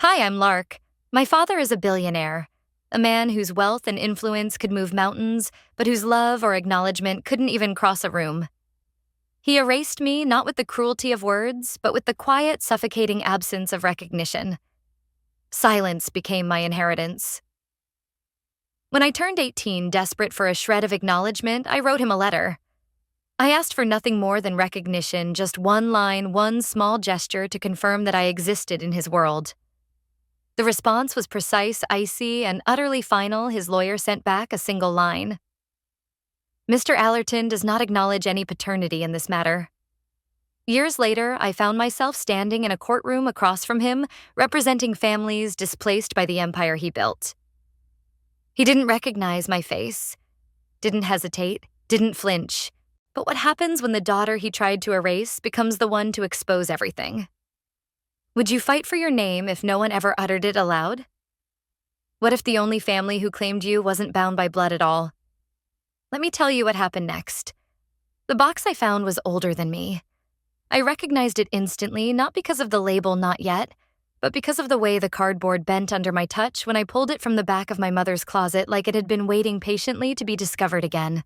Hi, I'm Lark. My father is a billionaire, a man whose wealth and influence could move mountains, but whose love or acknowledgement couldn't even cross a room. He erased me not with the cruelty of words, but with the quiet, suffocating absence of recognition. Silence became my inheritance. When I turned 18, desperate for a shred of acknowledgement, I wrote him a letter. I asked for nothing more than recognition, just one line, one small gesture to confirm that I existed in his world. The response was precise, icy, and utterly final. His lawyer sent back a single line. Mr. Allerton does not acknowledge any paternity in this matter. Years later, I found myself standing in a courtroom across from him, representing families displaced by the empire he built. He didn't recognize my face, didn't hesitate, didn't flinch. But what happens when the daughter he tried to erase becomes the one to expose everything? Would you fight for your name if no one ever uttered it aloud? What if the only family who claimed you wasn't bound by blood at all? Let me tell you what happened next. The box I found was older than me. I recognized it instantly, not because of the label "not yet," but because of the way the cardboard bent under my touch when I pulled it from the back of my mother's closet like it had been waiting patiently to be discovered again.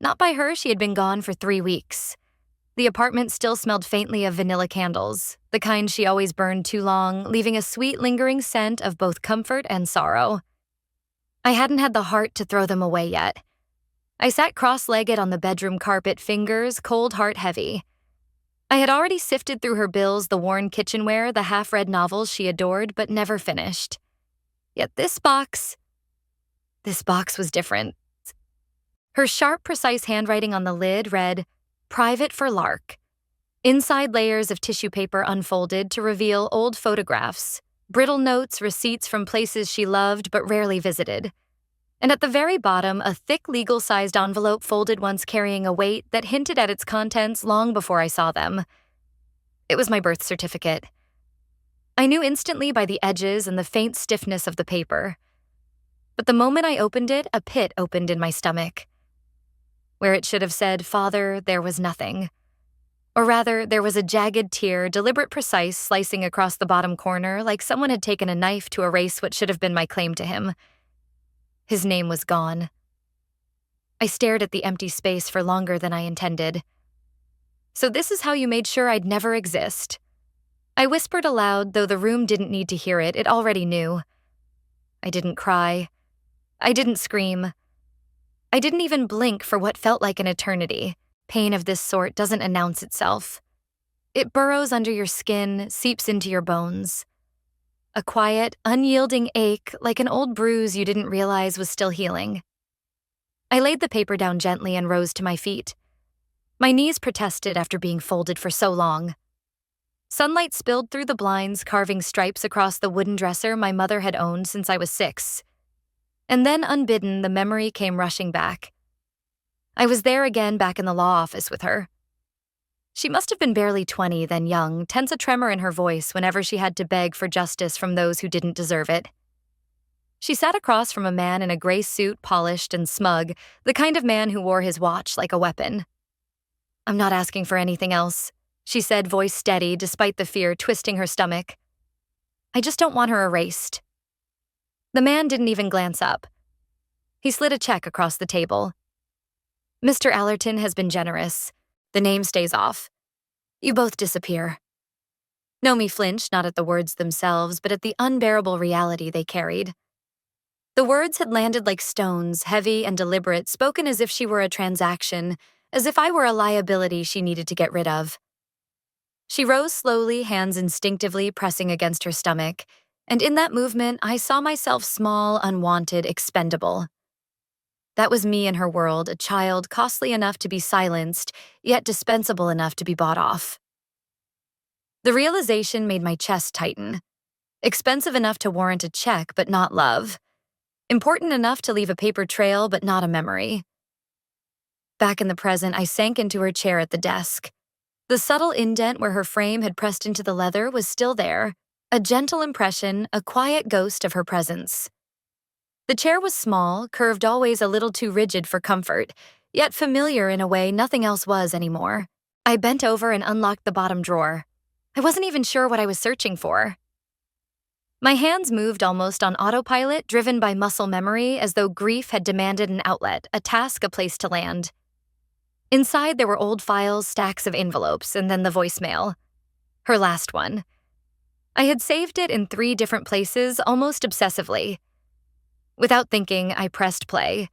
Not by her, she had been gone for 3 weeks. The apartment still smelled faintly of vanilla candles, the kind she always burned too long, leaving a sweet, lingering scent of both comfort and sorrow. I hadn't had the heart to throw them away yet. I sat cross-legged on the bedroom carpet, fingers cold heart heavy. I had already sifted through her bills, the worn kitchenware, the half-read novels she adored but never finished. Yet this box was different. Her sharp, precise handwriting on the lid read, "Private for Lark." Inside, layers of tissue paper unfolded to reveal old photographs, brittle notes, receipts from places she loved but rarely visited. And at the very bottom, a thick, legal-sized envelope folded once, carrying a weight that hinted at its contents long before I saw them. It was my birth certificate. I knew instantly by the edges and the faint stiffness of the paper. But the moment I opened it, a pit opened in my stomach. Where it should have said, "Father," there was nothing. Or rather, there was a jagged tear, deliberate, precise, slicing across the bottom corner like someone had taken a knife to erase what should have been my claim to him. His name was gone. I stared at the empty space for longer than I intended. "So this is how you made sure I'd never exist." I whispered aloud, though the room didn't need to hear it. It already knew. I didn't cry. I didn't scream. I didn't even blink for what felt like an eternity. Pain of this sort doesn't announce itself. It burrows under your skin, seeps into your bones. A quiet, unyielding ache, like an old bruise you didn't realize was still healing. I laid the paper down gently and rose to my feet. My knees protested after being folded for so long. Sunlight spilled through the blinds, carving stripes across the wooden dresser my mother had owned since I was 6. And then, unbidden, the memory came rushing back. I was there again, back in the law office with her. She must have been barely 20, then young, tense, a tremor in her voice whenever she had to beg for justice from those who didn't deserve it. She sat across from a man in a gray suit, polished and smug, the kind of man who wore his watch like a weapon. "I'm not asking for anything else," she said, voice steady despite the fear twisting her stomach. "I just don't want her erased." The man didn't even glance up. He slid a check across the table. "Mr. Allerton has been generous. The name stays off. You both disappear." Nomi flinched, not at the words themselves, but at the unbearable reality they carried. The words had landed like stones, heavy and deliberate, spoken as if she were a transaction, as if I were a liability she needed to get rid of. She rose slowly, hands instinctively pressing against her stomach, and in that movement, I saw myself small, unwanted, expendable. That was me in her world, a child costly enough to be silenced, yet dispensable enough to be bought off. The realization made my chest tighten. Expensive enough to warrant a check, but not love. Important enough to leave a paper trail, but not a memory. Back in the present, I sank into her chair at the desk. The subtle indent where her frame had pressed into the leather was still there, a gentle impression, a quiet ghost of her presence. The chair was small, curved always a little too rigid for comfort, yet familiar in a way nothing else was anymore. I bent over and unlocked the bottom drawer. I wasn't even sure what I was searching for. My hands moved almost on autopilot, driven by muscle memory, as though grief had demanded an outlet, a task, a place to land. Inside, there were old files, stacks of envelopes, and then the voicemail. Her last one. I had saved it in 3 different places, almost obsessively. Without thinking, I pressed play.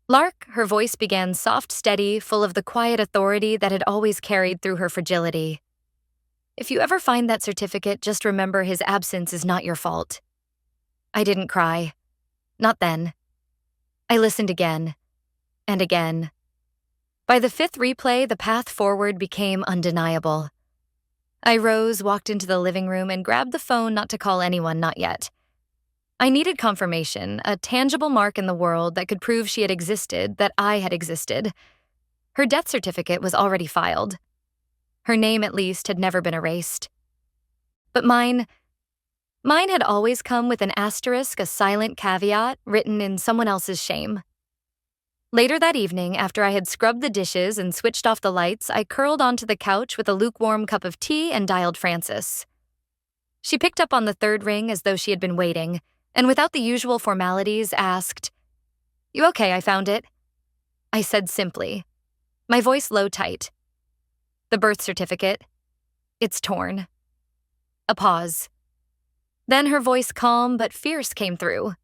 Lark, her voice began soft, steady, full of the quiet authority that had always carried through her fragility. If you ever find that certificate, just remember his absence is not your fault. I didn't cry. Not then. I listened again. And again. By the 5th replay, the path forward became undeniable. I rose, walked into the living room, and grabbed the phone, not to call anyone, not yet. I needed confirmation, a tangible mark in the world that could prove she had existed, that I had existed. Her death certificate was already filed. Her name, at least, had never been erased. But mine had always come with an asterisk, a silent caveat, written in someone else's shame. Later that evening, after I had scrubbed the dishes and switched off the lights, I curled onto the couch with a lukewarm cup of tea and dialed Frances. She picked up on the 3rd ring as though she had been waiting, and without the usual formalities, asked, "You okay? I found it." I said simply, my voice low tight. "The birth certificate. It's torn." A pause. Then her voice calm but fierce came through.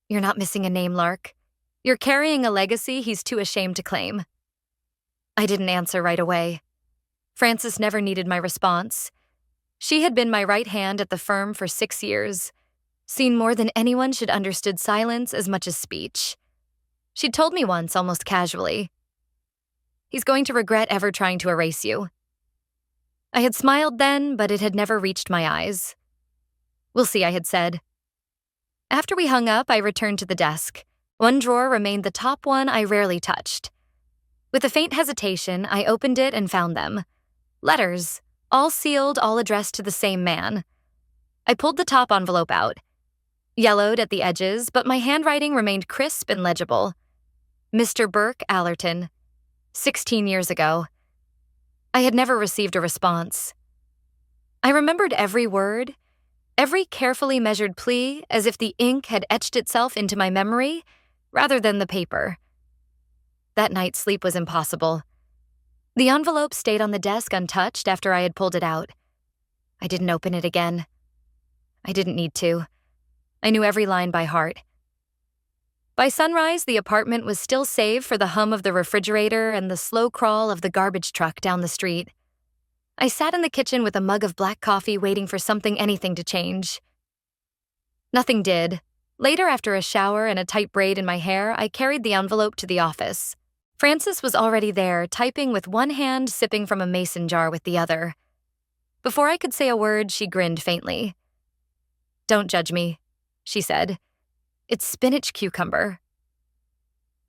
"You're not missing a name, Lark. You're carrying a legacy he's too ashamed to claim." I didn't answer right away. Frances never needed my response. She had been my right hand at the firm for 6 years, seen more than anyone should understood silence as much as speech. She'd told me once, almost casually, "He's going to regret ever trying to erase you." I had smiled then, but it had never reached my eyes. "We'll see," I had said. After we hung up, I returned to the desk. One drawer remained the top one I rarely touched. With a faint hesitation, I opened it and found them. Letters, all sealed, all addressed to the same man. I pulled the top envelope out. Yellowed at the edges, but my handwriting remained crisp and legible. Mr. Burke Allerton, 16 years ago. I had never received a response. I remembered every word, every carefully measured plea, as if the ink had etched itself into my memory, rather than the paper. That night, sleep was impossible. The envelope stayed on the desk untouched after I had pulled it out. I didn't open it again. I didn't need to. I knew every line by heart. By sunrise, the apartment was still save for the hum of the refrigerator and the slow crawl of the garbage truck down the street. I sat in the kitchen with a mug of black coffee waiting for anything to change. Nothing did. Later, after a shower and a tight braid in my hair, I carried the envelope to the office. Frances was already there, typing with one hand, sipping from a mason jar with the other. Before I could say a word, she grinned faintly. "Don't judge me," she said. "It's spinach cucumber."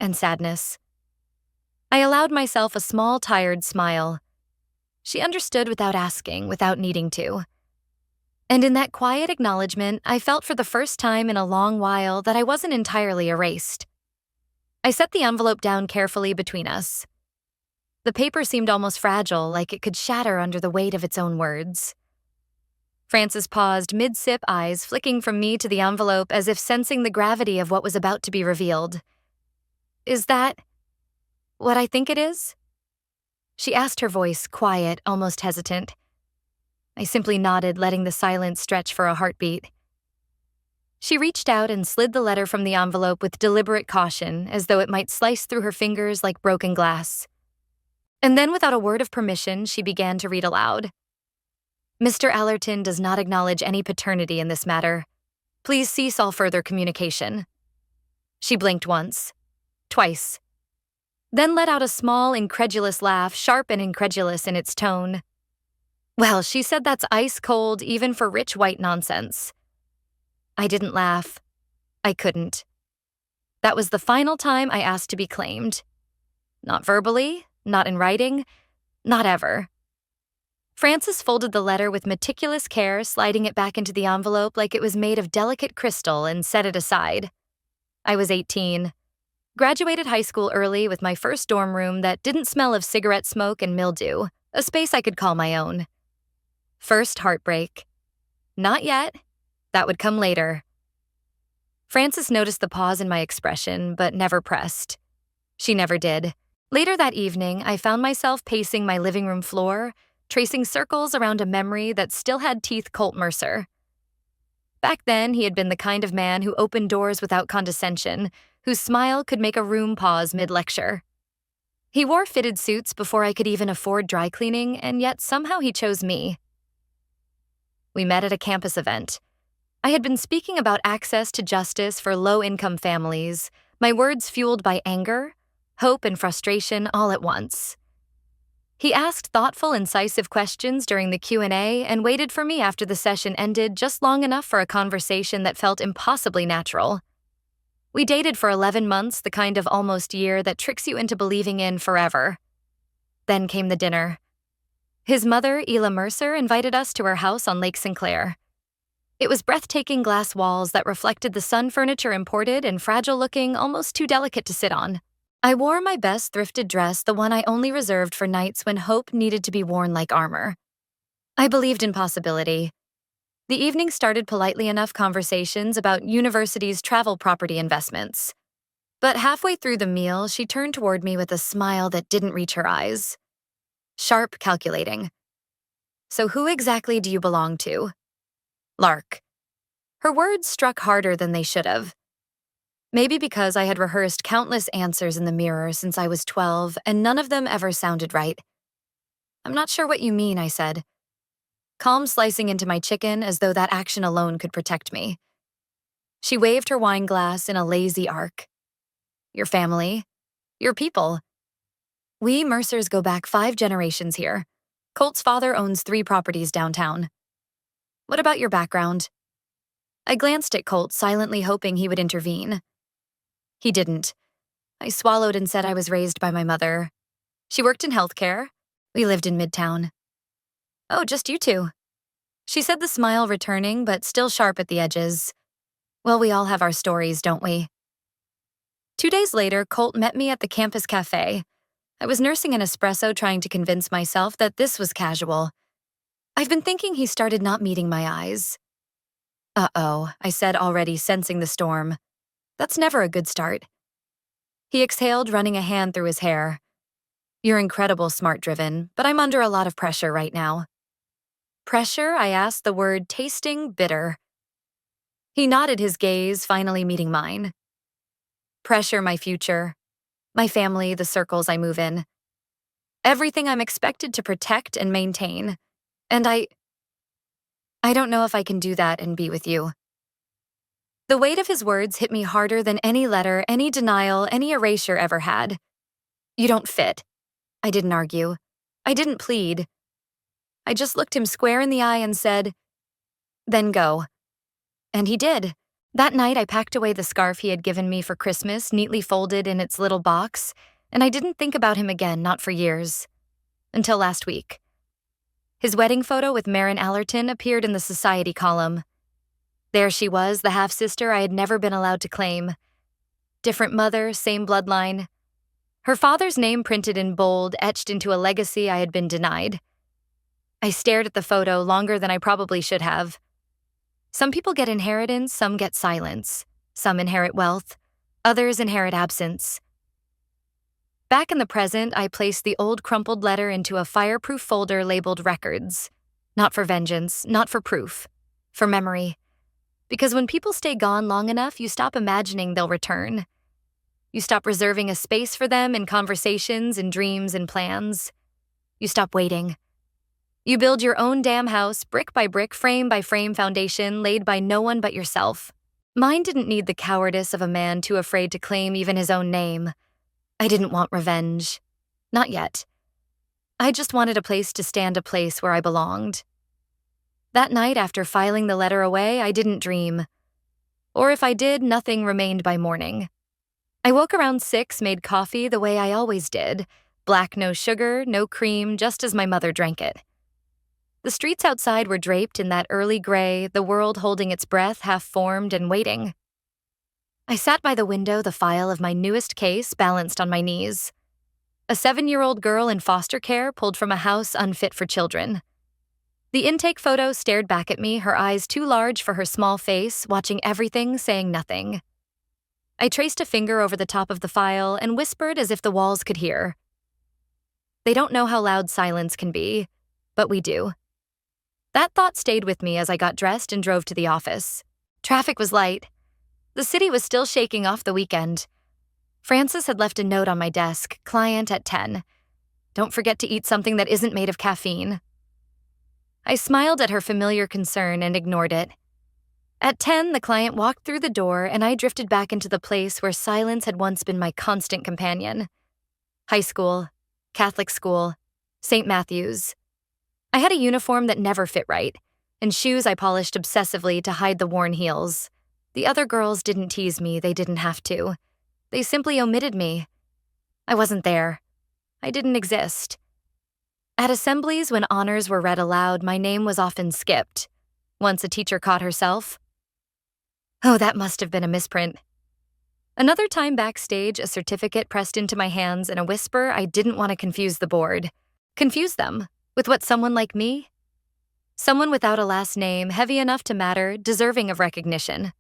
And sadness. I allowed myself a small, tired smile. She understood without asking, without needing to. And in that quiet acknowledgement, I felt for the first time in a long while that I wasn't entirely erased. I set the envelope down carefully between us. The paper seemed almost fragile, like it could shatter under the weight of its own words. Frances paused, mid-sip, eyes flicking from me to the envelope as if sensing the gravity of what was about to be revealed. "Is that what I think it is?" She asked, her voice quiet, almost hesitant. I simply nodded, letting the silence stretch for a heartbeat. She reached out and slid the letter from the envelope with deliberate caution, as though it might slice through her fingers like broken glass. And then, without a word of permission, she began to read aloud. "Mr. Allerton does not acknowledge any paternity in this matter. Please cease all further communication." She blinked once, twice, then let out a small, incredulous laugh, sharp and incredulous in its tone. "Well, she said that's ice cold even for rich white nonsense." I didn't laugh. I couldn't. That was the final time I asked to be claimed. Not verbally, not in writing, not ever. Frances folded the letter with meticulous care, sliding it back into the envelope like it was made of delicate crystal, and set it aside. I was 18. Graduated high school early with my first dorm room that didn't smell of cigarette smoke and mildew, a space I could call my own. First heartbreak. Not yet. That would come later. Frances noticed the pause in my expression, but never pressed. She never did. Later that evening, I found myself pacing my living room floor, tracing circles around a memory that still had teeth Colt Mercer. Back then, he had been the kind of man who opened doors without condescension, whose smile could make a room pause mid-lecture. He wore fitted suits before I could even afford dry cleaning, and yet somehow he chose me. We met at a campus event. I had been speaking about access to justice for low-income families, my words fueled by anger, hope, and frustration all at once. He asked thoughtful, incisive questions during the Q&A and waited for me after the session ended just long enough for a conversation that felt impossibly natural. We dated for 11 months, the kind of almost year that tricks you into believing in forever. Then came the dinner. His mother, Ela Mercer, invited us to her house on Lake Sinclair. It was breathtaking glass walls that reflected the sun furniture imported and fragile-looking, almost too delicate to sit on. I wore my best thrifted dress, the one I only reserved for nights when hope needed to be worn like armor. I believed in possibility. The evening started politely enough conversations about university's travel property investments. But halfway through the meal, she turned toward me with a smile that didn't reach her eyes. Sharp, calculating. "So who exactly do you belong to?" "Lark." Her words struck harder than they should have. Maybe because I had rehearsed countless answers in the mirror since I was 12, and none of them ever sounded right. "I'm not sure what you mean," I said, calm slicing into my chicken as though that action alone could protect me. She waved her wine glass in a lazy arc. "Your family. Your people. We Mercers go back 5 generations here. Colt's father owns 3 properties downtown. What about your background?" I glanced at Colt, silently hoping he would intervene. He didn't. I swallowed and said I was raised by my mother. She worked in healthcare. We lived in Midtown. "Oh, just you two." She said, the smile returning, but still sharp at the edges. "Well, we all have our stories, don't we?" 2 days later, Colt met me at the campus cafe. I was nursing an espresso, trying to convince myself that this was casual. I've been thinking he started not meeting my eyes. "Uh-oh," I said, already sensing the storm. That's never a good start. He exhaled, running a hand through his hair. "You're incredible, smart-driven, but I'm under a lot of pressure right now." "Pressure?" I asked, the word tasting bitter. He nodded, his gaze finally meeting mine. "Pressure, my future. My family, the circles I move in. Everything I'm expected to protect and maintain. And I don't know if I can do that and be with you." The weight of his words hit me harder than any letter, any denial, any erasure ever had. "You don't fit." I didn't argue. I didn't plead. I just looked him square in the eye and said, "Then go." And he did. That night, I packed away the scarf he had given me for Christmas, neatly folded in its little box, and I didn't think about him again, not for years. Until last week. His wedding photo with Marin Allerton appeared in the society column. There she was, the half-sister I had never been allowed to claim. Different mother, same bloodline. Her father's name printed in bold, etched into a legacy I had been denied. I stared at the photo longer than I probably should have. Some people get inheritance, some get silence. Some inherit wealth, others inherit absence. Back in the present, I placed the old crumpled letter into a fireproof folder labeled Records. Not for vengeance, not for proof. For memory. Because when people stay gone long enough, you stop imagining they'll return. You stop reserving a space for them in conversations and dreams and plans. You stop waiting. You build your own damn house, brick by brick, frame by frame foundation laid by no one but yourself. Mine didn't need the cowardice of a man too afraid to claim even his own name. I didn't want revenge. Not yet. I just wanted a place to stand, a place where I belonged. That night, after filing the letter away, I didn't dream. Or if I did, nothing remained by morning. I woke around 6, made coffee the way I always did. Black, no sugar, no cream, just as my mother drank it. The streets outside were draped in that early gray, the world holding its breath, half-formed and waiting. I sat by the window, the file of my newest case balanced on my knees. A 7-year-old girl in foster care pulled from a house unfit for children. The intake photo stared back at me, her eyes too large for her small face, watching everything, saying nothing. I traced a finger over the top of the file and whispered as if the walls could hear. They don't know how loud silence can be, but we do. That thought stayed with me as I got dressed and drove to the office. Traffic was light. The city was still shaking off the weekend. Frances had left a note on my desk, client at 10. Don't forget to eat something that isn't made of caffeine. I smiled at her familiar concern and ignored it. At 10, the client walked through the door and I drifted back into the place where silence had once been my constant companion. High school, Catholic school, St. Matthew's. I had a uniform that never fit right, and shoes I polished obsessively to hide the worn heels. The other girls didn't tease me, they didn't have to. They simply omitted me. I wasn't there. I didn't exist. At assemblies, when honors were read aloud, my name was often skipped. Once a teacher caught herself. Oh, that must have been a misprint. Another time backstage, a certificate pressed into my hands in a whisper. I didn't want to confuse the board. Confuse them with what, someone like me? Someone without a last name, heavy enough to matter, deserving of recognition.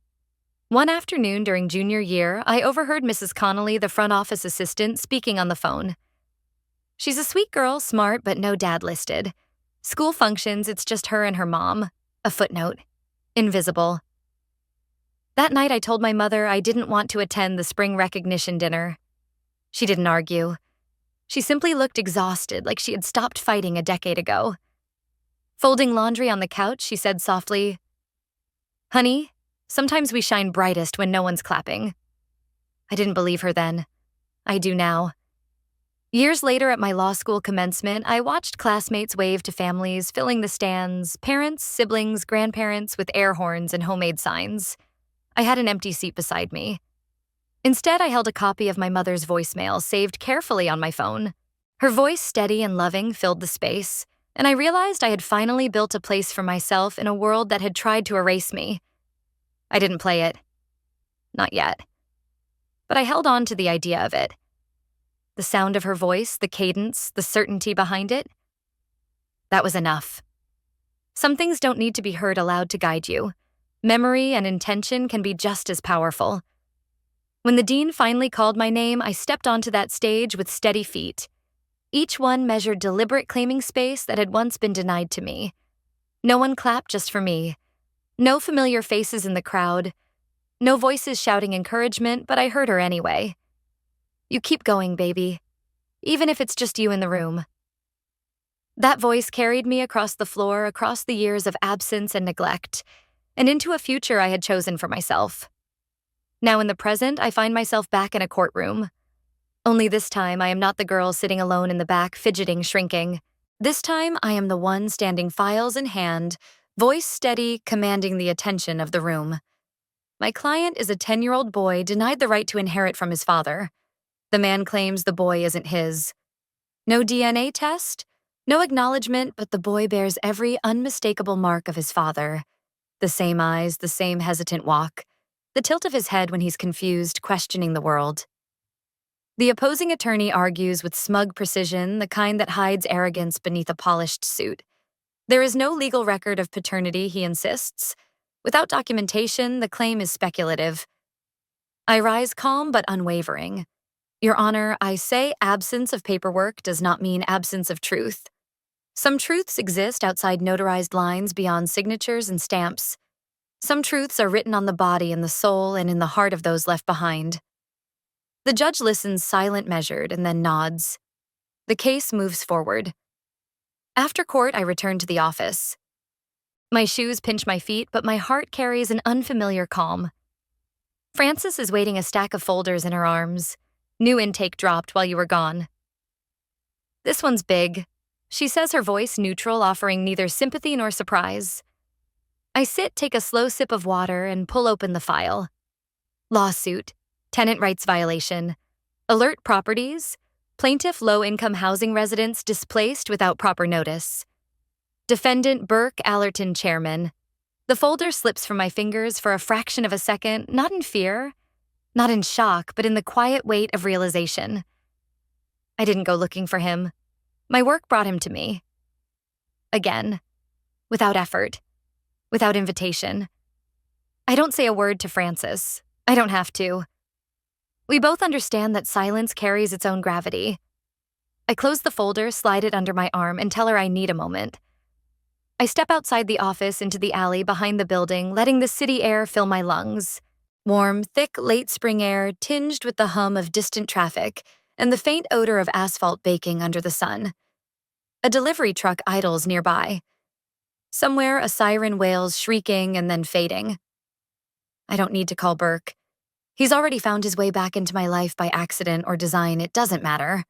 One afternoon during junior year, I overheard Mrs. Connolly, the front office assistant, speaking on the phone. She's a sweet girl, smart, but no dad listed. School functions, it's just her and her mom. A footnote. Invisible. That night I told my mother I didn't want to attend the spring recognition dinner. She didn't argue. She simply looked exhausted, like she had stopped fighting a decade ago. Folding laundry on the couch, she said softly, "Honey, sometimes we shine brightest when no one's clapping." I didn't believe her then. I do now. Years later at my law school commencement, I watched classmates wave to families filling the stands, parents, siblings, grandparents with air horns and homemade signs. I had an empty seat beside me. Instead, I held a copy of my mother's voicemail saved carefully on my phone. Her voice, steady and loving, filled the space, and I realized I had finally built a place for myself in a world that had tried to erase me. I didn't play it. Not yet. But I held on to the idea of it. The sound of her voice, the cadence, the certainty behind it. That was enough. Some things don't need to be heard aloud to guide you. Memory and intention can be just as powerful. When the dean finally called my name, I stepped onto that stage with steady feet. Each one measured deliberate claiming space that had once been denied to me. No one clapped just for me. No familiar faces in the crowd. No voices shouting encouragement, but I heard her anyway. You keep going, baby, even if it's just you in the room. That voice carried me across the floor, across the years of absence and neglect, and into a future I had chosen for myself. Now in the present, I find myself back in a courtroom. Only this time, I am not the girl sitting alone in the back, fidgeting, shrinking. This time, I am the one standing files in hand, voice steady, commanding the attention of the room. My client is a 10-year-old boy denied the right to inherit from his father. The man claims the boy isn't his. No DNA test, no acknowledgement, but the boy bears every unmistakable mark of his father. The same eyes, the same hesitant walk, the tilt of his head when he's confused, questioning the world. The opposing attorney argues with smug precision, the kind that hides arrogance beneath a polished suit. There is no legal record of paternity, he insists. Without documentation, the claim is speculative. I rise calm but unwavering. Your Honor, I say absence of paperwork does not mean absence of truth. Some truths exist outside notarized lines beyond signatures and stamps. Some truths are written on the body and the soul and in the heart of those left behind. The judge listens silent, measured, and then nods. The case moves forward. After court, I return to the office. My shoes pinch my feet, but my heart carries an unfamiliar calm. Frances is waiting a stack of folders in her arms. New intake dropped while you were gone. This one's big. She says, her voice neutral, offering neither sympathy nor surprise. I sit, take a slow sip of water, and pull open the file. Lawsuit. Tenant rights violation. Alert properties. Plaintiff low-income housing residents displaced without proper notice. Defendant Burke Allerton chairman. The folder slips from my fingers for a fraction of a second, not in fear, not in shock, but in the quiet weight of realization. I didn't go looking for him. My work brought him to me. Again. without effort, without invitation. I don't say a word to Frances. I don't have to. We both understand that silence carries its own gravity. I close the folder, slide it under my arm, and tell her I need a moment. I step outside the office into the alley behind the building, letting the city air fill my lungs. Warm, thick, late spring air tinged with the hum of distant traffic and the faint odor of asphalt baking under the sun. A delivery truck idles nearby. Somewhere, a siren wails, shrieking and then fading. I don't need to call Burke. He's already found his way back into my life by accident or design. It doesn't matter.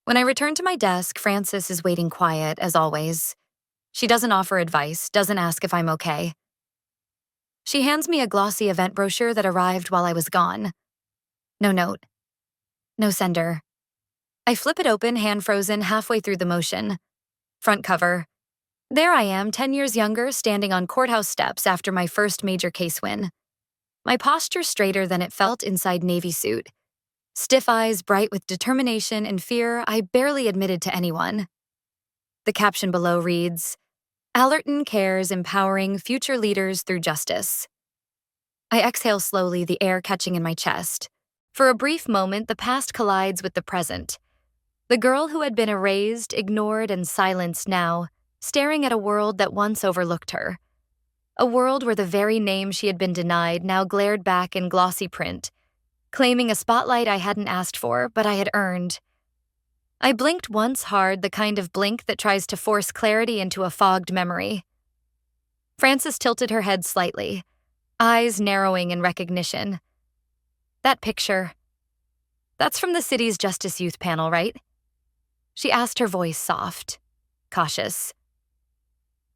When I return to my desk, Frances is waiting quiet, as always. She doesn't offer advice, doesn't ask if I'm okay. She hands me a glossy event brochure that arrived while I was gone. No note. No sender. I flip it open, hand frozen, halfway through the motion. Front cover. There I am, 10 years younger, standing on courthouse steps after my first major case win. My posture straighter than it felt inside Navy suit. Stiff eyes bright with determination and fear I barely admitted to anyone. The caption below reads, Allerton Cares Empowering Future Leaders Through Justice. I exhale slowly, the air catching in my chest. For a brief moment, the past collides with the present. The girl who had been erased, ignored, and silenced now, staring at a world that once overlooked her. A world where the very name she had been denied now glared back in glossy print, claiming a spotlight I hadn't asked for, but I had earned. I blinked once hard, the kind of blink that tries to force clarity into a fogged memory. Frances tilted her head slightly, eyes narrowing in recognition. That picture. That's from the city's Justice Youth panel, right? She asked, her voice soft, cautious.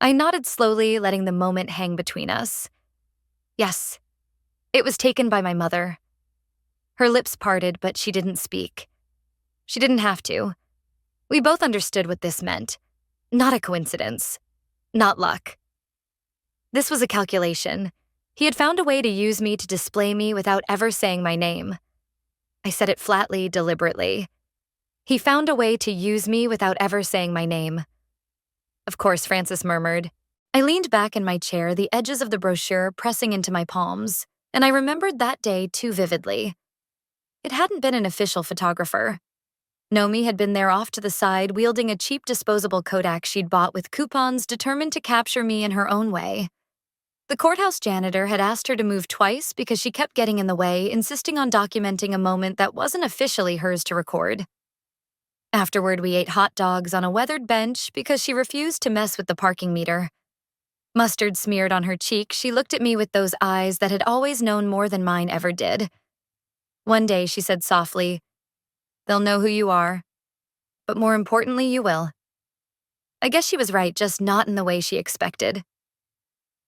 I nodded slowly, letting the moment hang between us. Yes, it was taken by my mother. Her lips parted, but she didn't speak. She didn't have to. We both understood what this meant. Not a coincidence. Not luck. This was a calculation. He had found a way to use me to display me without ever saying my name. I said it flatly, deliberately. He found a way to use me without ever saying my name. Of course, Frances murmured. I leaned back in my chair, the edges of the brochure pressing into my palms, and I remembered that day too vividly. It hadn't been an official photographer. Nomi had been there off to the side, wielding a cheap disposable Kodak she'd bought with coupons, determined to capture me in her own way. The courthouse janitor had asked her to move twice because she kept getting in the way, insisting on documenting a moment that wasn't officially hers to record. Afterward, we ate hot dogs on a weathered bench because she refused to mess with the parking meter. Mustard smeared on her cheek, she looked at me with those eyes that had always known more than mine ever did. One day, she said softly, "They'll know who you are. But more importantly, you will." I guess she was right, just not in the way she expected.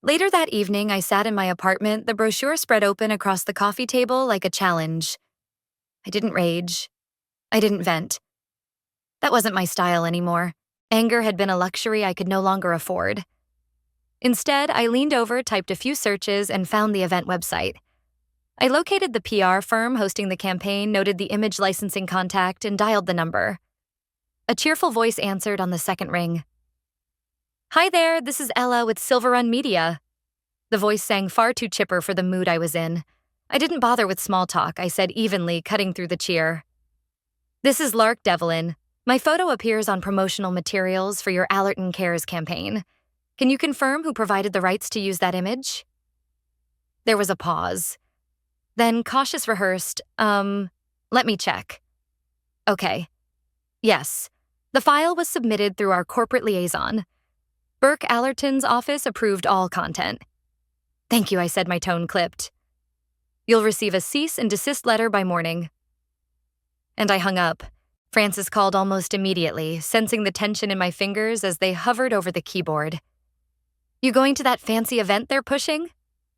Later that evening, I sat in my apartment, the brochure spread open across the coffee table like a challenge. I didn't rage. I didn't vent. That wasn't my style anymore. Anger had been a luxury I could no longer afford. Instead, I leaned over, typed a few searches, and found the event website. I located the PR firm hosting the campaign, noted the image licensing contact, and dialed the number. A cheerful voice answered on the second ring. "Hi there, this is Ella with Silver Run Media." The voice sang far too chipper for the mood I was in. I didn't bother with small talk, I said evenly, cutting through the cheer. "This is Lark Devlin. My photo appears on promotional materials for your Allerton Cares campaign. Can you confirm who provided the rights to use that image?" There was a pause. Then cautious rehearsed, let me check. Okay. Yes. The file was submitted through our corporate liaison. Burke Allerton's office approved all content. "Thank you," I said, my tone clipped. "You'll receive a cease and desist letter by morning." And I hung up. Frances called almost immediately, sensing the tension in my fingers as they hovered over the keyboard. "You going to that fancy event they're pushing?"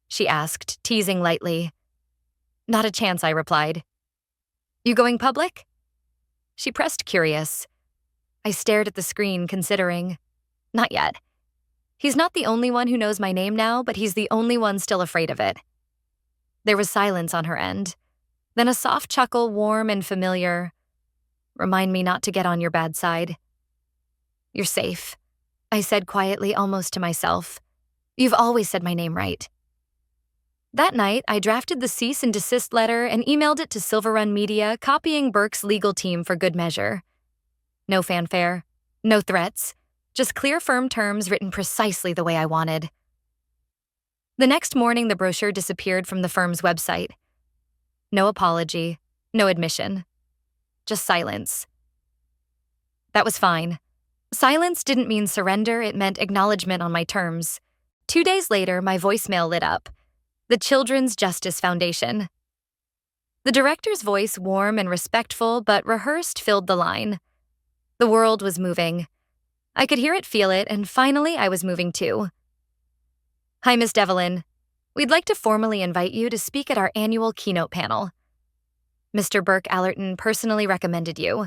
she asked, teasing lightly. "Not a chance," I replied. "You going public?" She pressed, curious. I stared at the screen, considering. Not yet. He's not the only one who knows my name now, but he's the only one still afraid of it. There was silence on her end. Then a soft chuckle, warm and familiar. "Remind me not to get on your bad side." "You're safe." I said quietly, almost to myself. You've always said my name right. That night, I drafted the cease and desist letter and emailed it to Silver Run Media, copying Burke's legal team for good measure. No fanfare, no threats, just clear, firm terms written precisely the way I wanted. The next morning, the brochure disappeared from the firm's website. No apology, no admission, just silence. That was fine. Silence didn't mean surrender, it meant acknowledgement on my terms. 2 days later, my voicemail lit up. The Children's Justice Foundation. The director's voice, warm and respectful but rehearsed, filled the line. The world was moving. I could hear it, feel it, and finally I was moving too. Hi, Miss Devlin. We'd like to formally invite you to speak at our annual keynote panel. Mr. Burke Allerton personally recommended you.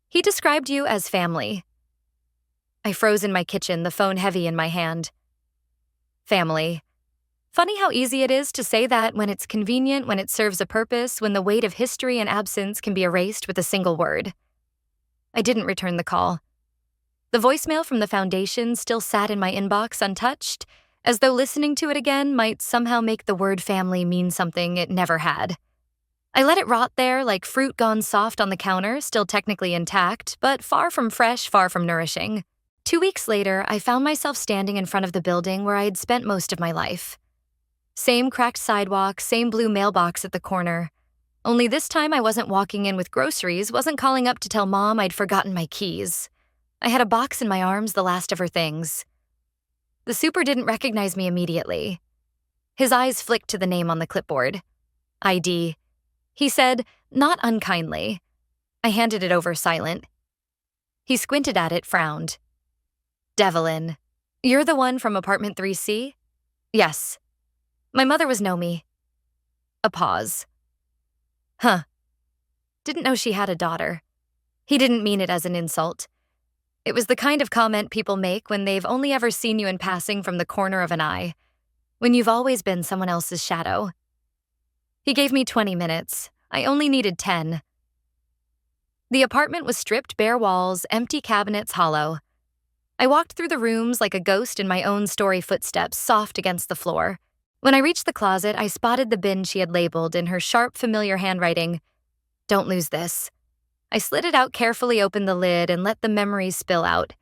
He described you as family. I froze in my kitchen, the phone heavy in my hand. Family. Funny how easy it is to say that when it's convenient, when it serves a purpose, when the weight of history and absence can be erased with a single word. I didn't return the call. The voicemail from the foundation still sat in my inbox untouched, as though listening to it again might somehow make the word family mean something it never had. I let it rot there like fruit gone soft on the counter, still technically intact, but far from fresh, far from nourishing. 2 weeks later, I found myself standing in front of the building where I had spent most of my life. Same cracked sidewalk, same blue mailbox at the corner. Only this time I wasn't walking in with groceries, wasn't calling up to tell Mom I'd forgotten my keys. I had a box in my arms, the last of her things. The super didn't recognize me immediately. His eyes flicked to the name on the clipboard. ID. He said, not unkindly. I handed it over silent. He squinted at it, frowned. Devlin. You're the one from apartment 3C? Yes. My mother was Nomi. A pause. Huh. Didn't know she had a daughter. He didn't mean it as an insult. It was the kind of comment people make when they've only ever seen you in passing from the corner of an eye, when you've always been someone else's shadow. He gave me 20 minutes. I only needed 10. The apartment was stripped, bare walls, empty cabinets hollow. I walked through the rooms like a ghost in my own story footsteps, soft against the floor. When I reached the closet, I spotted the bin she had labeled in her sharp, familiar handwriting. Don't lose this. I slid it out carefully, opened the lid, and let the memories spill out.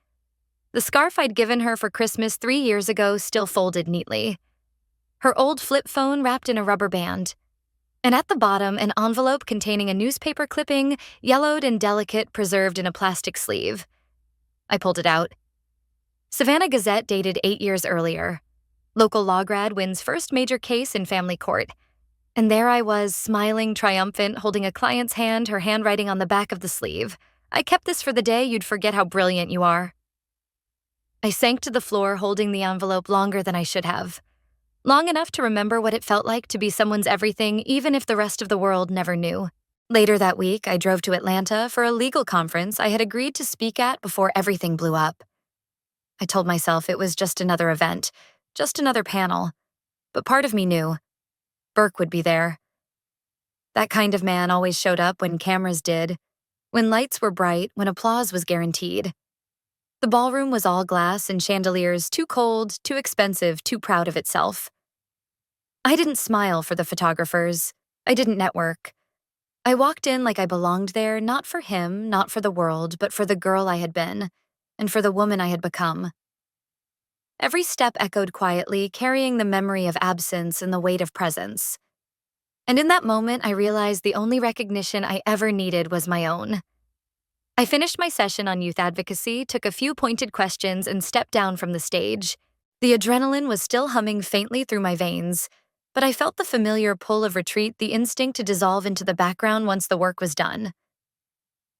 The scarf I'd given her for Christmas 3 years ago still folded neatly. Her old flip phone wrapped in a rubber band. And at the bottom, an envelope containing a newspaper clipping, yellowed and delicate, preserved in a plastic sleeve. I pulled it out. Savannah Gazette dated 8 years earlier. Local law grad wins first major case in family court. And there I was, smiling, triumphant, holding a client's hand, her handwriting on the back of the sleeve. I kept this for the day you'd forget how brilliant you are. I sank to the floor, holding the envelope longer than I should have. Long enough to remember what it felt like to be someone's everything, even if the rest of the world never knew. Later that week, I drove to Atlanta for a legal conference I had agreed to speak at before everything blew up. I told myself it was just another event, just another panel. But part of me knew. Burke would be there. That kind of man always showed up when cameras did, when lights were bright, when applause was guaranteed. The ballroom was all glass and chandeliers, too cold, too expensive, too proud of itself. I didn't smile for the photographers. I didn't network. I walked in like I belonged there, not for him, not for the world, but for the girl I had been, and for the woman I had become. Every step echoed quietly, carrying the memory of absence and the weight of presence. And in that moment, I realized the only recognition I ever needed was my own. I finished my session on youth advocacy, took a few pointed questions, and stepped down from the stage. The adrenaline was still humming faintly through my veins, but I felt the familiar pull of retreat, the instinct to dissolve into the background once the work was done.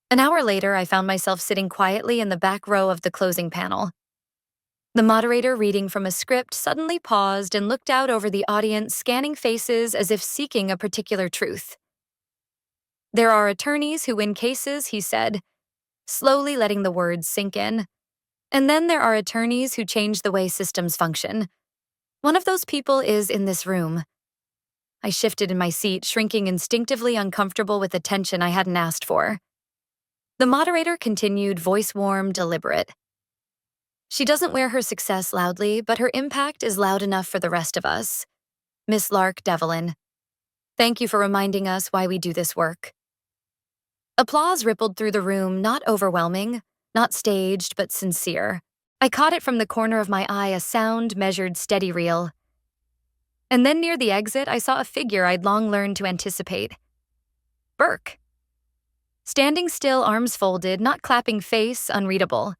An hour later, I found myself sitting quietly in the back row of the closing panel. The moderator, reading from a script, suddenly paused and looked out over the audience, scanning faces as if seeking a particular truth. There are attorneys who win cases, he said, slowly letting the words sink in. And then there are attorneys who change the way systems function. One of those people is in this room. I shifted in my seat, shrinking instinctively uncomfortable with the tension I hadn't asked for. The moderator continued, voice warm, deliberate. She doesn't wear her success loudly, but her impact is loud enough for the rest of us. Miss Lark Devlin. Thank you for reminding us why we do this work. Applause rippled through the room, not overwhelming, not staged, but sincere. I caught it from the corner of my eye, a sound, measured, steady reel. And then near the exit, I saw a figure I'd long learned to anticipate. Burke. Standing still, arms folded, not clapping face, unreadable.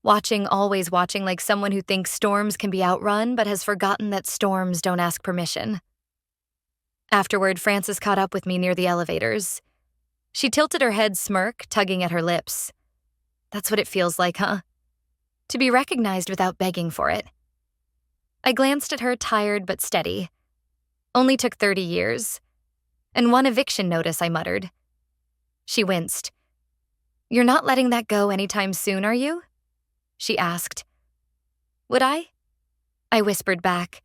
Watching, always watching, like someone who thinks storms can be outrun but has forgotten that storms don't ask permission. Afterward, Frances caught up with me near the elevators. She tilted her head, smirk, tugging at her lips. That's what it feels like, huh? To be recognized without begging for it. I glanced at her, tired but steady. Only took 30 years. And one eviction notice, I muttered. She winced. You're not letting that go anytime soon, are you? She asked. Would I? I whispered back.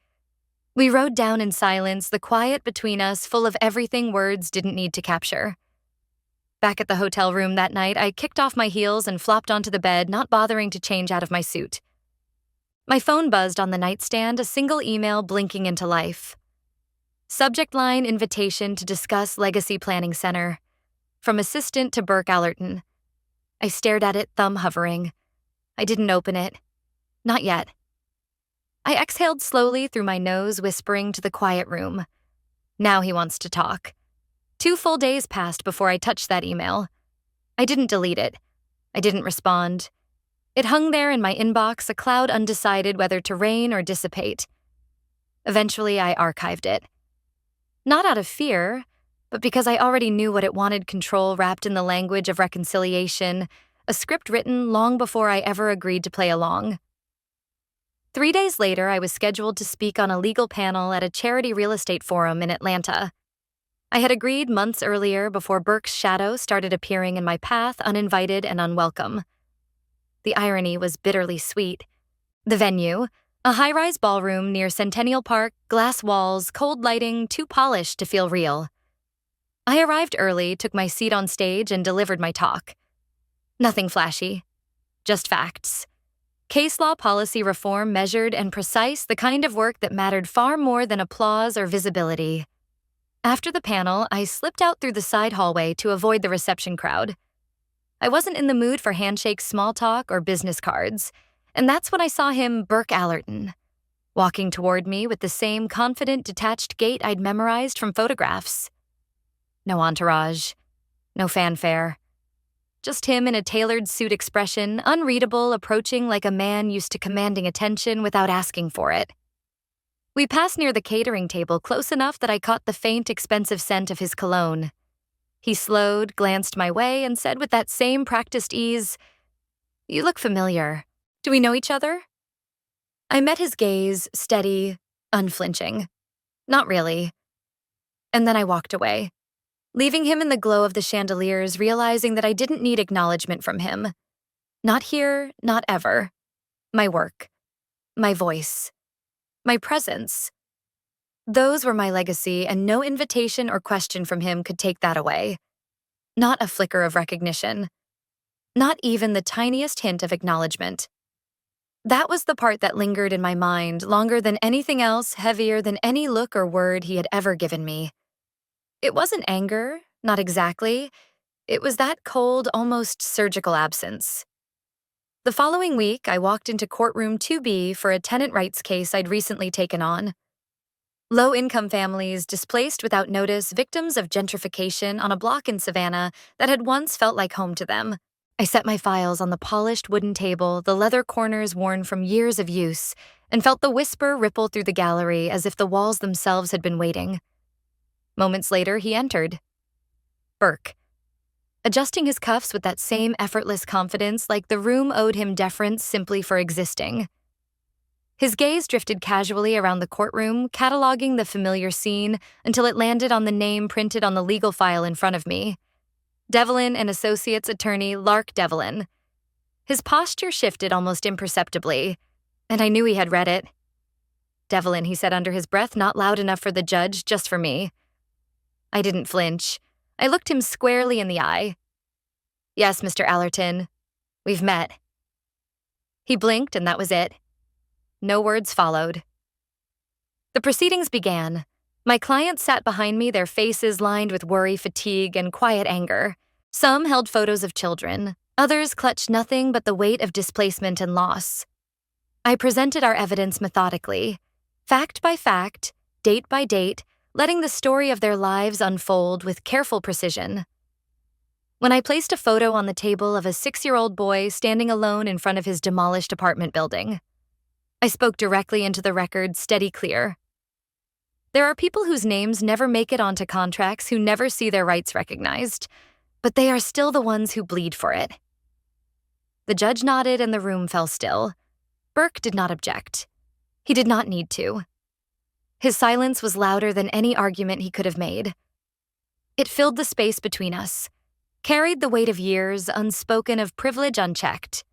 We rode down in silence, the quiet between us full of everything words didn't need to capture. Back at the hotel room that night, I kicked off my heels and flopped onto the bed, not bothering to change out of my suit. My phone buzzed on the nightstand, a single email blinking into life. Subject line: invitation to discuss Legacy Planning Center. From assistant to Burke Allerton. I stared at it, thumb hovering. I didn't open it. Not yet. I exhaled slowly through my nose, whispering to the quiet room. Now he wants to talk. 2 full days passed before I touched that email. I didn't delete it. I didn't respond. It hung there in my inbox, a cloud undecided whether to rain or dissipate. Eventually, I archived it. Not out of fear, but because I already knew what it wanted: control wrapped in the language of reconciliation, a script written long before I ever agreed to play along. 3 days later, I was scheduled to speak on a legal panel at a charity real estate forum in Atlanta. I had agreed months earlier, before Burke's shadow started appearing in my path, uninvited and unwelcome. The irony was bitterly sweet. The venue, a high-rise ballroom near Centennial Park, glass walls, cold lighting, too polished to feel real. I arrived early, took my seat on stage, and delivered my talk. Nothing flashy, just facts. Case law policy reform, measured and precise, the kind of work that mattered far more than applause or visibility. After the panel, I slipped out through the side hallway to avoid the reception crowd. I wasn't in the mood for handshakes, small talk, or business cards, and that's when I saw him, Burke Allerton, walking toward me with the same confident, detached gait I'd memorized from photographs. No entourage, no fanfare. Just him in a tailored suit, expression, unreadable, approaching like a man used to commanding attention without asking for it. We passed near the catering table, close enough that I caught the faint, expensive scent of his cologne. He slowed, glanced my way, and said with that same practiced ease, "You look familiar. Do we know each other?" I met his gaze, steady, unflinching. Not really. And then I walked away, leaving him in the glow of the chandeliers, realizing that I didn't need acknowledgement from him. Not here, not ever. My work. My voice. My presence. Those were my legacy, and no invitation or question from him could take that away. Not a flicker of recognition. Not even the tiniest hint of acknowledgement. That was the part that lingered in my mind longer than anything else, heavier than any look or word he had ever given me. It wasn't anger, not exactly. It was that cold, almost surgical absence. The following week, I walked into courtroom 2B for a tenant rights case I'd recently taken on. Low-income families, displaced without notice, victims of gentrification on a block in Savannah that had once felt like home to them. I set my files on the polished wooden table, the leather corners worn from years of use, and felt the whisper ripple through the gallery as if the walls themselves had been waiting. Moments later, he entered. Burke. Adjusting his cuffs with that same effortless confidence, like the room owed him deference simply for existing. His gaze drifted casually around the courtroom, cataloging the familiar scene until it landed on the name printed on the legal file in front of me. Devlin and Associates Attorney Lark Devlin. His posture shifted almost imperceptibly, and I knew he had read it. Devlin, he said under his breath, not loud enough for the judge, just for me. I didn't flinch. I looked him squarely in the eye. Yes, Mr. Allerton. We've met. He blinked and that was it. No words followed. The proceedings began. My clients sat behind me, their faces lined with worry, fatigue, and quiet anger. Some held photos of children. Others clutched nothing but the weight of displacement and loss. I presented our evidence methodically, fact by fact, date by date, letting the story of their lives unfold with careful precision. When I placed a photo on the table of a 6-year-old boy standing alone in front of his demolished apartment building, I spoke directly into the record, steady clear. There are people whose names never make it onto contracts, who never see their rights recognized, but they are still the ones who bleed for it. The judge nodded and the room fell still. Burke did not object. He did not need to. His silence was louder than any argument he could have made. It filled the space between us, carried the weight of years, unspoken, of privilege unchecked.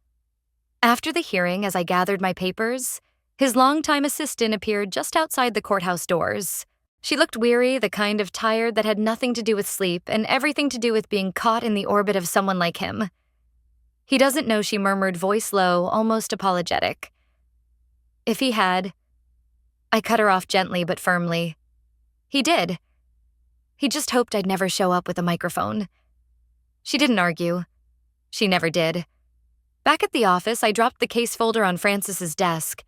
After the hearing, as I gathered my papers, his longtime assistant appeared just outside the courthouse doors. She looked weary, the kind of tired that had nothing to do with sleep and everything to do with being caught in the orbit of someone like him. He doesn't know, she murmured, voice low, almost apologetic. If he had, I cut her off gently but firmly. He did. He just hoped I'd never show up with a microphone. She didn't argue. She never did. Back at the office, I dropped the case folder on Frances's desk.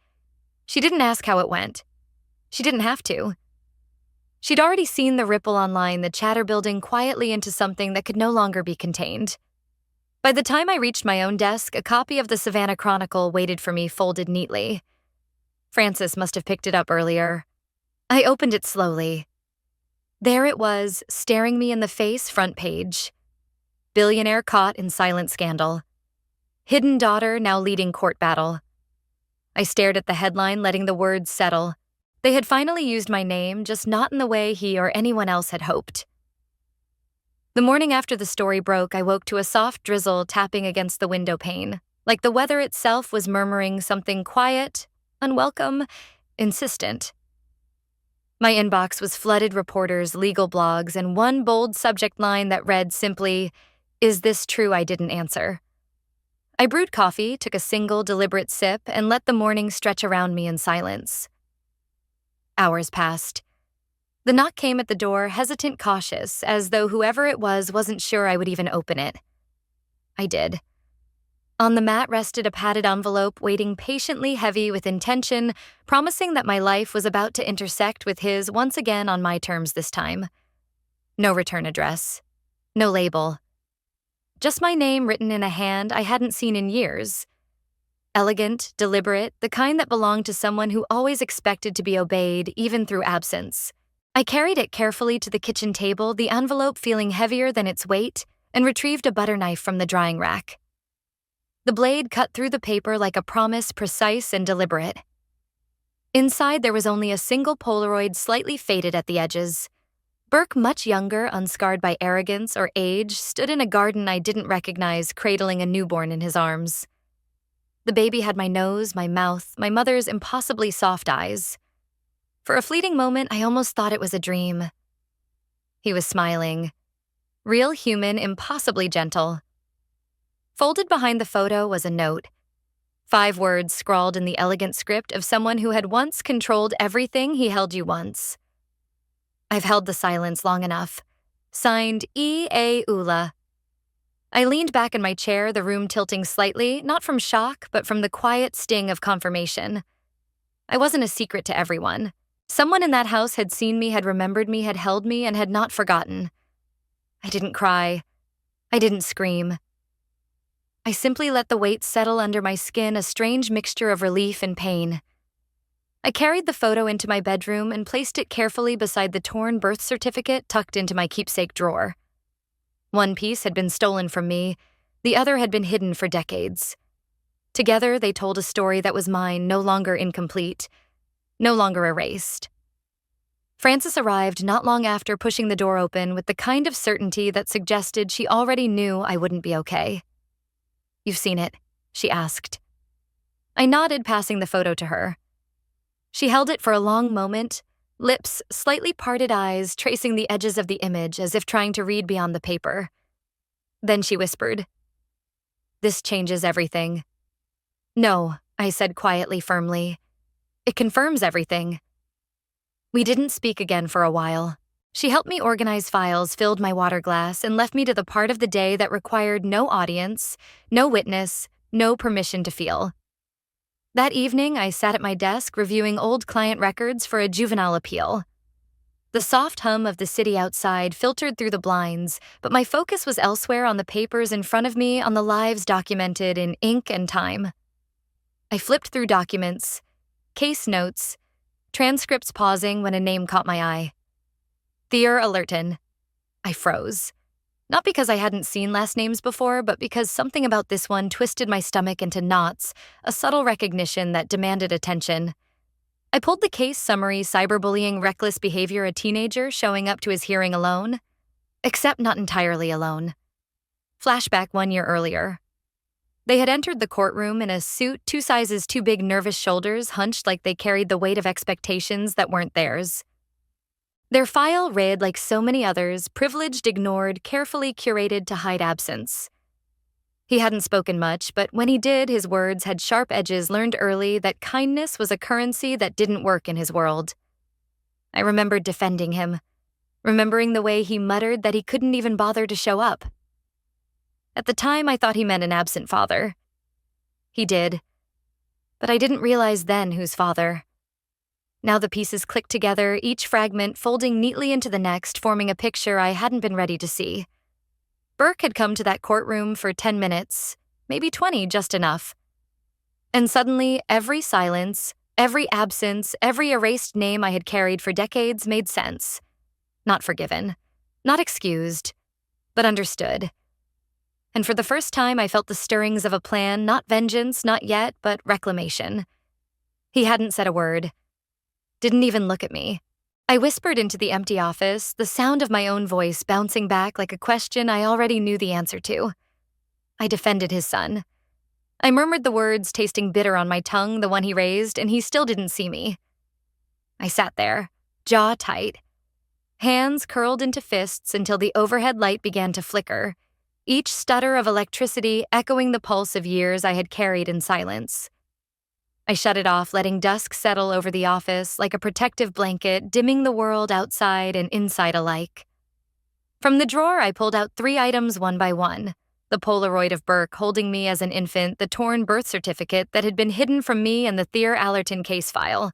She didn't ask how it went. She didn't have to. She'd already seen the ripple online, the chatter building quietly into something that could no longer be contained. By the time I reached my own desk, a copy of the Savannah Chronicle waited for me, folded neatly. Frances must have picked it up earlier. I opened it slowly. There it was, staring me in the face, front page. Billionaire caught in silent scandal. Hidden daughter now leading court battle. I stared at the headline, letting the words settle. They had finally used my name, just not in the way he or anyone else had hoped. The morning after the story broke, I woke to a soft drizzle tapping against the window pane, like the weather itself was murmuring something quiet, unwelcome, insistent. My inbox was flooded reporters, legal blogs, and one bold subject line that read simply, "Is this true? I didn't answer." I brewed coffee, took a single deliberate sip, and let the morning stretch around me in silence. Hours passed. The knock came at the door, hesitant, cautious, as though whoever it was wasn't sure I would even open it. I did. On the mat rested a padded envelope, waiting patiently, heavy with intention, promising that my life was about to intersect with his once again on my terms this time. No return address. No label. Just my name written in a hand I hadn't seen in years. Elegant, deliberate, the kind that belonged to someone who always expected to be obeyed, even through absence. I carried it carefully to the kitchen table, the envelope feeling heavier than its weight, and retrieved a butter knife from the drying rack. The blade cut through the paper like a promise, precise and deliberate. Inside, there was only a single Polaroid, slightly faded at the edges. Burke, much younger, unscarred by arrogance or age, stood in a garden I didn't recognize, cradling a newborn in his arms. The baby had my nose, my mouth, my mother's impossibly soft eyes. For a fleeting moment, I almost thought it was a dream. He was smiling. Real human, impossibly gentle. Folded behind the photo was a note. 5 words scrawled in the elegant script of someone who had once controlled everything. He held you once. I've held the silence long enough. Signed E.A. Ula. I leaned back in my chair, the room tilting slightly, not from shock, but from the quiet sting of confirmation. I wasn't a secret to everyone. Someone in that house had seen me, had remembered me, had held me, and had not forgotten. I didn't cry. I didn't scream. I simply let the weight settle under my skin, a strange mixture of relief and pain. I carried the photo into my bedroom and placed it carefully beside the torn birth certificate tucked into my keepsake drawer. One piece had been stolen from me, the other had been hidden for decades. Together, they told a story that was mine, no longer incomplete, no longer erased. Frances arrived not long after, pushing the door open with the kind of certainty that suggested she already knew I wouldn't be okay. "You've seen it?" she asked. I nodded, passing the photo to her. She held it for a long moment, lips, slightly parted, eyes tracing the edges of the image as if trying to read beyond the paper. Then she whispered, "This changes everything." No, I said quietly, firmly. It confirms everything. We didn't speak again for a while. She helped me organize files, filled my water glass, and left me to the part of the day that required no audience, no witness, no permission to feel. That evening, I sat at my desk reviewing old client records for a juvenile appeal. The soft hum of the city outside filtered through the blinds, but my focus was elsewhere on the papers in front of me, on the lives documented in ink and time. I flipped through documents, case notes, transcripts pausing when a name caught my eye. Theo Allerton. I froze. Not because I hadn't seen last names before, but because something about this one twisted my stomach into knots, a subtle recognition that demanded attention. I pulled the case summary: cyberbullying, reckless behavior, a teenager showing up to his hearing alone. Except not entirely alone. Flashback 1 year earlier. They had entered the courtroom in a suit 2 sizes too big, nervous shoulders hunched like they carried the weight of expectations that weren't theirs. Their file read like so many others, privileged, ignored, carefully curated to hide absence. He hadn't spoken much, but when he did, his words had sharp edges, learned early that kindness was a currency that didn't work in his world. I remembered defending him, remembering the way he muttered that he couldn't even bother to show up. At the time, I thought he meant an absent father. He did. But I didn't realize then whose father. Now the pieces clicked together, each fragment folding neatly into the next, forming a picture I hadn't been ready to see. Burke had come to that courtroom for 10 minutes, maybe 20, just enough. And suddenly, every silence, every absence, every erased name I had carried for decades made sense. Not forgiven, not excused, but understood. And for the first time, I felt the stirrings of a plan, not vengeance, not yet, but reclamation. He hadn't said a word. Didn't even look at me. I whispered into the empty office, the sound of my own voice bouncing back like a question I already knew the answer to. I defended his son. I murmured the words, tasting bitter on my tongue, the one he raised, and he still didn't see me. I sat there, jaw tight, hands curled into fists until the overhead light began to flicker, each stutter of electricity echoing the pulse of years I had carried in silence. I shut it off, letting dusk settle over the office like a protective blanket, dimming the world outside and inside alike. From the drawer, I pulled out 3 items one by one: the Polaroid of Burke holding me as an infant, the torn birth certificate that had been hidden from me, and the Theo Allerton case file.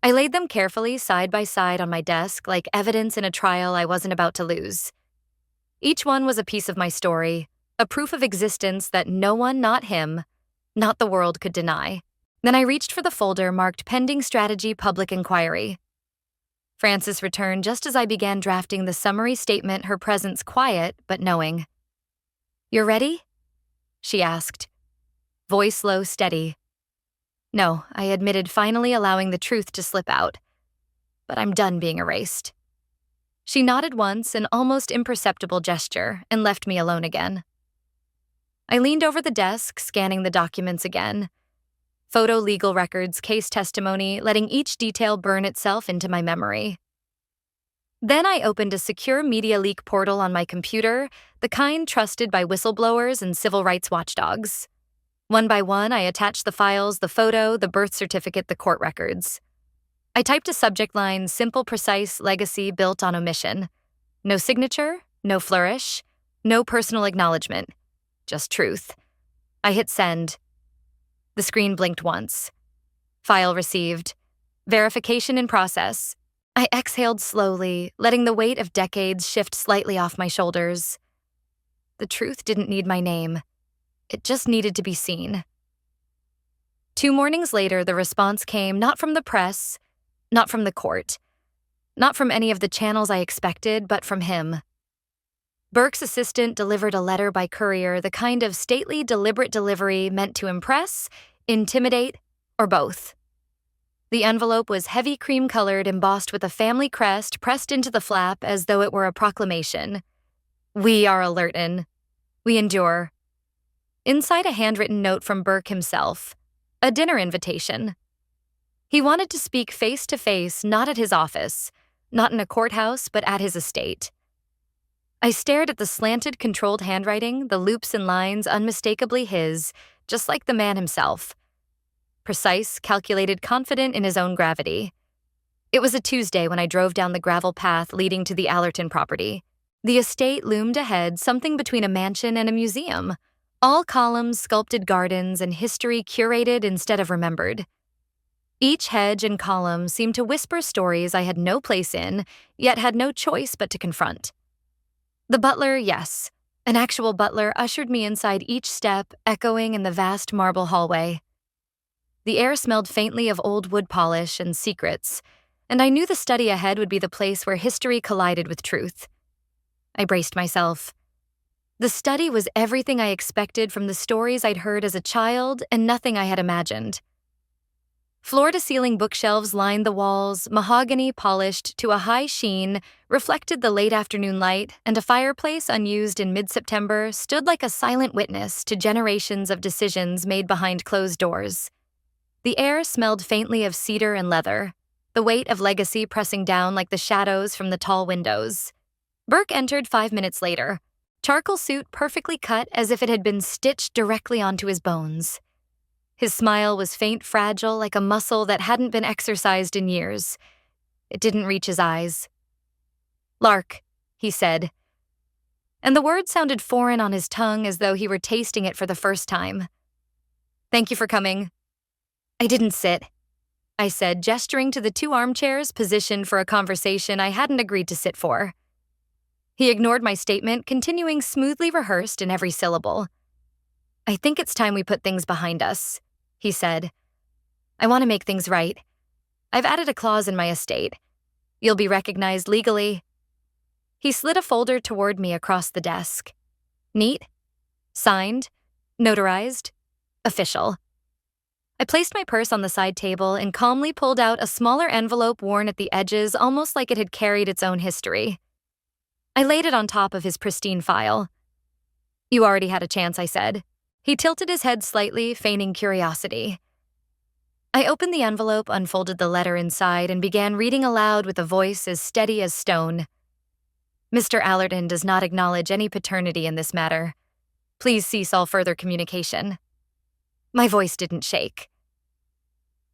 I laid them carefully side by side on my desk like evidence in a trial I wasn't about to lose. Each one was a piece of my story, a proof of existence that no one, not him, not the world, could deny. Then I reached for the folder marked Pending Strategy Public Inquiry. Frances returned just as I began drafting the summary statement, her presence quiet but knowing. "You're ready?" she asked. Voice low, steady. "No," I admitted, finally allowing the truth to slip out. "But I'm done being erased." She nodded once, an almost imperceptible gesture, and left me alone again. I leaned over the desk, scanning the documents again. Photo, legal records, case testimony, letting each detail burn itself into my memory. Then I opened a secure media leak portal on my computer, the kind trusted by whistleblowers and civil rights watchdogs. One by one, I attached the files, the photo, the birth certificate, the court records. I typed a subject line: simple, precise, legacy built on omission. No signature, no flourish, no personal acknowledgement. Just truth. I hit send. The screen blinked once. File received. Verification in process. I exhaled slowly, letting the weight of decades shift slightly off my shoulders. The truth didn't need my name. It just needed to be seen. 2 mornings later, the response came not from the press, not from the court, not from any of the channels I expected, but from him. Burke's assistant delivered a letter by courier, the kind of stately, deliberate delivery meant to impress, intimidate, or both. The envelope was heavy cream-colored, embossed with a family crest pressed into the flap as though it were a proclamation. "We are Allerton. We endure." Inside, a handwritten note from Burke himself. A dinner invitation. He wanted to speak face-to-face, not at his office, not in a courthouse, but at his estate. I stared at the slanted, controlled handwriting, the loops and lines unmistakably his, just like the man himself. Precise, calculated, confident in his own gravity. It was a Tuesday when I drove down the gravel path leading to the Allerton property. The estate loomed ahead, something between a mansion and a museum. All columns, sculpted gardens, and history curated instead of remembered. Each hedge and column seemed to whisper stories I had no place in, yet had no choice but to confront. The butler, yes, an actual butler, ushered me inside each step, echoing in the vast marble hallway. The air smelled faintly of old wood polish and secrets, and I knew the study ahead would be the place where history collided with truth. I braced myself. The study was everything I expected from the stories I'd heard as a child and nothing I had imagined. Floor-to-ceiling bookshelves lined the walls, mahogany polished to a high sheen, reflected the late afternoon light, and a fireplace unused in mid-September stood like a silent witness to generations of decisions made behind closed doors. The air smelled faintly of cedar and leather, the weight of legacy pressing down like the shadows from the tall windows. Burke entered 5 minutes later, charcoal suit perfectly cut as if it had been stitched directly onto his bones. His smile was faint, fragile, like a muscle that hadn't been exercised in years. It didn't reach his eyes. "Lark," he said. And the word sounded foreign on his tongue as though he were tasting it for the first time. "Thank you for coming." "I didn't sit," I said, gesturing to the 2 armchairs positioned for a conversation I hadn't agreed to sit for. He ignored my statement, continuing smoothly rehearsed in every syllable. "I think it's time we put things behind us," he said. "I want to make things right. I've added a clause in my estate. You'll be recognized legally." He slid a folder toward me across the desk. Neat, signed, notarized, official. I placed my purse on the side table and calmly pulled out a smaller envelope worn at the edges, almost like it had carried its own history. I laid it on top of his pristine file. "You already had a chance," I said. He tilted his head slightly, feigning curiosity. I opened the envelope, unfolded the letter inside, and began reading aloud with a voice as steady as stone. "Mr. Allerton does not acknowledge any paternity in this matter. Please cease all further communication." My voice didn't shake.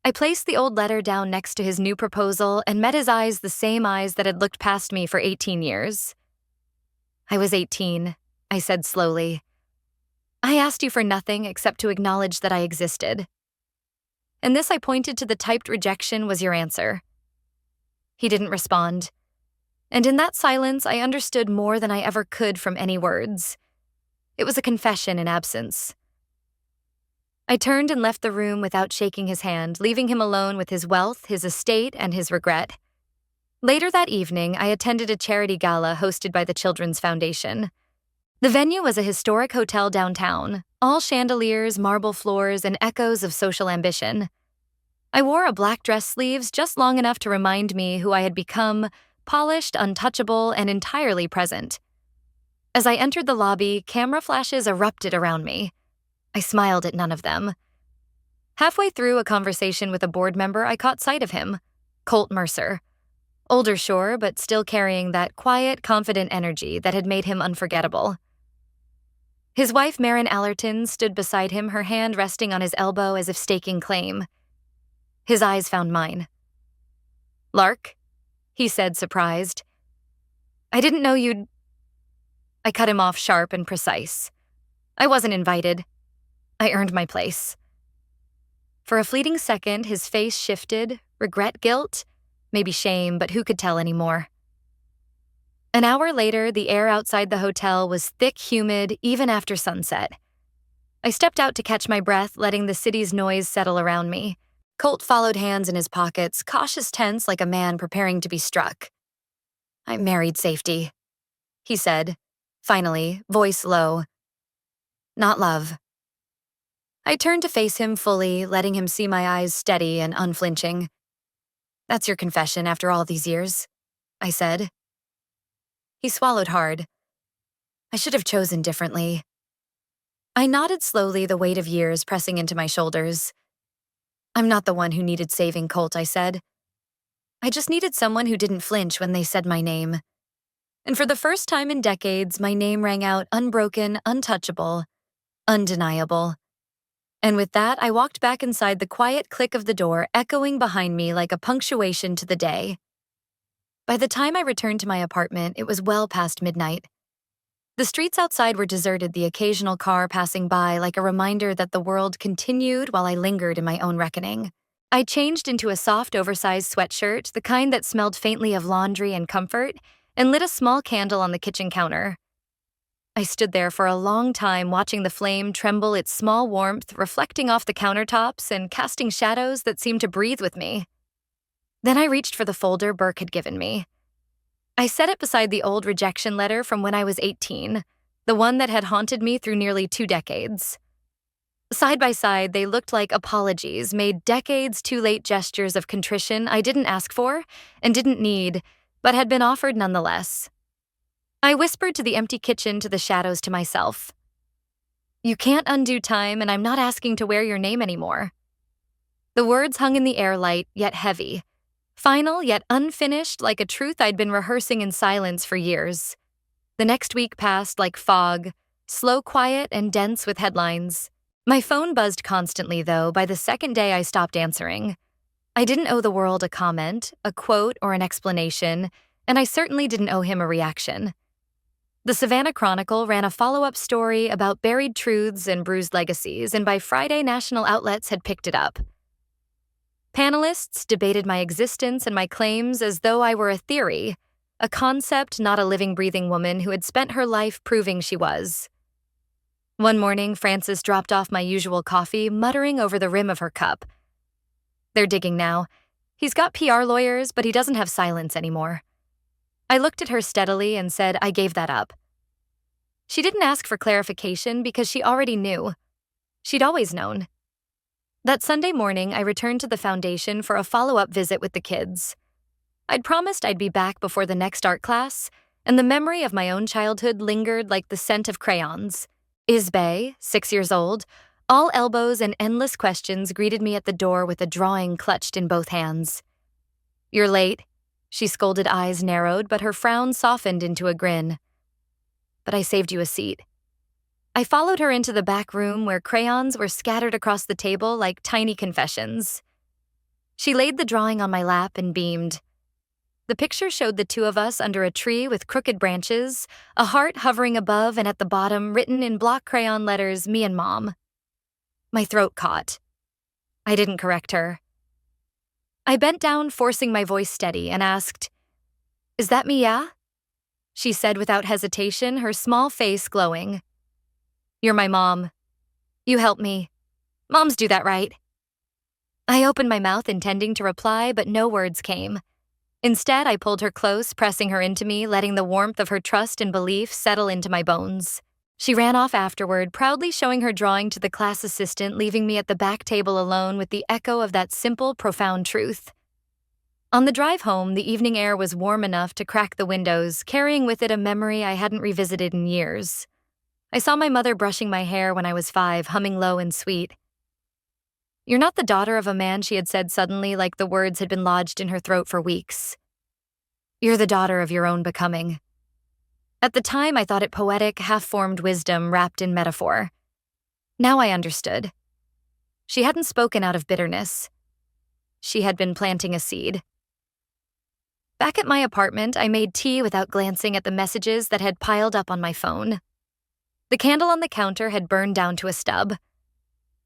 I placed the old letter down next to his new proposal and met his eyes, the same eyes that had looked past me for 18 years. "I was 18, I said slowly. "I asked you for nothing except to acknowledge that I existed. And this," I pointed to the typed rejection, "was your answer." He didn't respond. And in that silence, I understood more than I ever could from any words. It was a confession in absence. I turned and left the room without shaking his hand, leaving him alone with his wealth, his estate, and his regret. Later that evening, I attended a charity gala hosted by the Children's Foundation. The venue was a historic hotel downtown, all chandeliers, marble floors, and echoes of social ambition. I wore a black dress sleeves just long enough to remind me who I had become, polished, untouchable, and entirely present. As I entered the lobby, camera flashes erupted around me. I smiled at none of them. Halfway through a conversation with a board member, I caught sight of him, Colt Mercer. Older, sure, but still carrying that quiet, confident energy that had made him unforgettable. His wife, Marin Allerton, stood beside him, her hand resting on his elbow as if staking claim. His eyes found mine. "Lark," he said, surprised. "I didn't know you'd—" I cut him off sharp and precise. "I wasn't invited. I earned my place." For a fleeting second, his face shifted, regret, guilt, maybe shame, but who could tell anymore? An hour later, the air outside the hotel was thick, humid, even after sunset. I stepped out to catch my breath, letting the city's noise settle around me. Colt followed, hands in his pockets, cautious, tense like a man preparing to be struck. "I married safety," he said, finally, voice low. "Not love." I turned to face him fully, letting him see my eyes steady and unflinching. "That's your confession after all these years," I said. He swallowed hard. "I should have chosen differently." I nodded slowly, the weight of years pressing into my shoulders. "I'm not the one who needed saving, Colt," I said. "I just needed someone who didn't flinch when they said my name." And for the first time in decades, my name rang out unbroken, untouchable, undeniable. And with that, I walked back inside, the quiet click of the door echoing behind me like a punctuation to the day. By the time I returned to my apartment, it was well past midnight. The streets outside were deserted, the occasional car passing by like a reminder that the world continued while I lingered in my own reckoning. I changed into a soft, oversized sweatshirt, the kind that smelled faintly of laundry and comfort, and lit a small candle on the kitchen counter. I stood there for a long time, watching the flame tremble, its small warmth reflecting off the countertops and casting shadows that seemed to breathe with me. Then I reached for the folder Burke had given me. I set it beside the old rejection letter from when I was 18, the one that had haunted me through nearly 2 decades. Side by side, they looked like apologies, made decades too late gestures of contrition I didn't ask for and didn't need, but had been offered nonetheless. I whispered to the empty kitchen, to the shadows, to myself. You can't undo time, and I'm not asking to wear your name anymore. The words hung in the air, light yet heavy, final yet unfinished, like a truth I'd been rehearsing in silence for years. The next week passed like fog, slow, quiet, and dense with headlines. My phone buzzed constantly, though. By the second day, I stopped answering. I didn't owe the world a comment, a quote, or an explanation, and I certainly didn't owe him a reaction. The Savannah Chronicle ran a follow-up story about buried truths and bruised legacies, and by Friday, national outlets had picked it up. Panelists debated my existence and my claims as though I were a theory, a concept, not a living, breathing woman who had spent her life proving she was. One morning, Frances dropped off my usual coffee, muttering over the rim of her cup. They're digging now. He's got PR lawyers, but he doesn't have silence anymore. I looked at her steadily and said I gave that up. She didn't ask for clarification because she already knew. She'd always known. That Sunday morning, I returned to the foundation for a follow-up visit with the kids. I'd promised I'd be back before the next art class, and the memory of my own childhood lingered like the scent of crayons. Isbay, 6 years old, all elbows and endless questions, greeted me at the door with a drawing clutched in both hands. You're late, she scolded, eyes narrowed, but her frown softened into a grin. But I saved you a seat. I followed her into the back room where crayons were scattered across the table like tiny confessions. She laid the drawing on my lap and beamed. The picture showed the two of us under a tree with crooked branches, a heart hovering above, and at the bottom, written in block crayon letters, me and Mom. My throat caught. I didn't correct her. I bent down, forcing my voice steady, and asked, Is that me, yeah? She said without hesitation, her small face glowing. You're my mom. You help me. Moms do that, right? I opened my mouth, intending to reply, but no words came. Instead, I pulled her close, pressing her into me, letting the warmth of her trust and belief settle into my bones. She ran off afterward, proudly showing her drawing to the class assistant, leaving me at the back table alone with the echo of that simple, profound truth. On the drive home, the evening air was warm enough to crack the windows, carrying with it a memory I hadn't revisited in years. I saw my mother brushing my hair when I was 5, humming low and sweet. You're not the daughter of a man, she had said suddenly, like the words had been lodged in her throat for weeks. You're the daughter of your own becoming. At the time, I thought it poetic, half-formed wisdom wrapped in metaphor. Now I understood. She hadn't spoken out of bitterness. She had been planting a seed. Back at my apartment, I made tea without glancing at the messages that had piled up on my phone. The candle on the counter had burned down to a stub.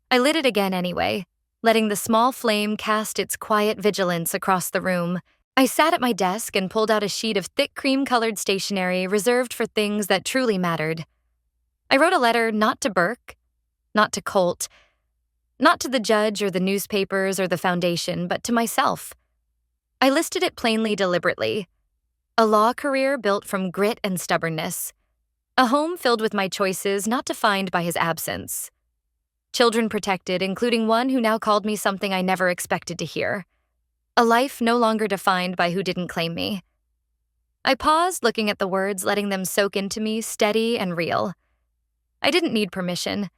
I lit it again anyway, letting the small flame cast its quiet vigilance across the room. I sat at my desk and pulled out a sheet of thick cream-colored stationery reserved for things that truly mattered. I wrote a letter not to Burke, not to Colt, not to the judge or the newspapers or the foundation, but to myself. I listed it plainly, deliberately. A law career built from grit and stubbornness. A home filled with my choices, not defined by his absence. Children protected, including one who now called me something I never expected to hear. A life no longer defined by who didn't claim me. I paused, looking at the words, letting them soak into me, steady and real. I didn't need permission.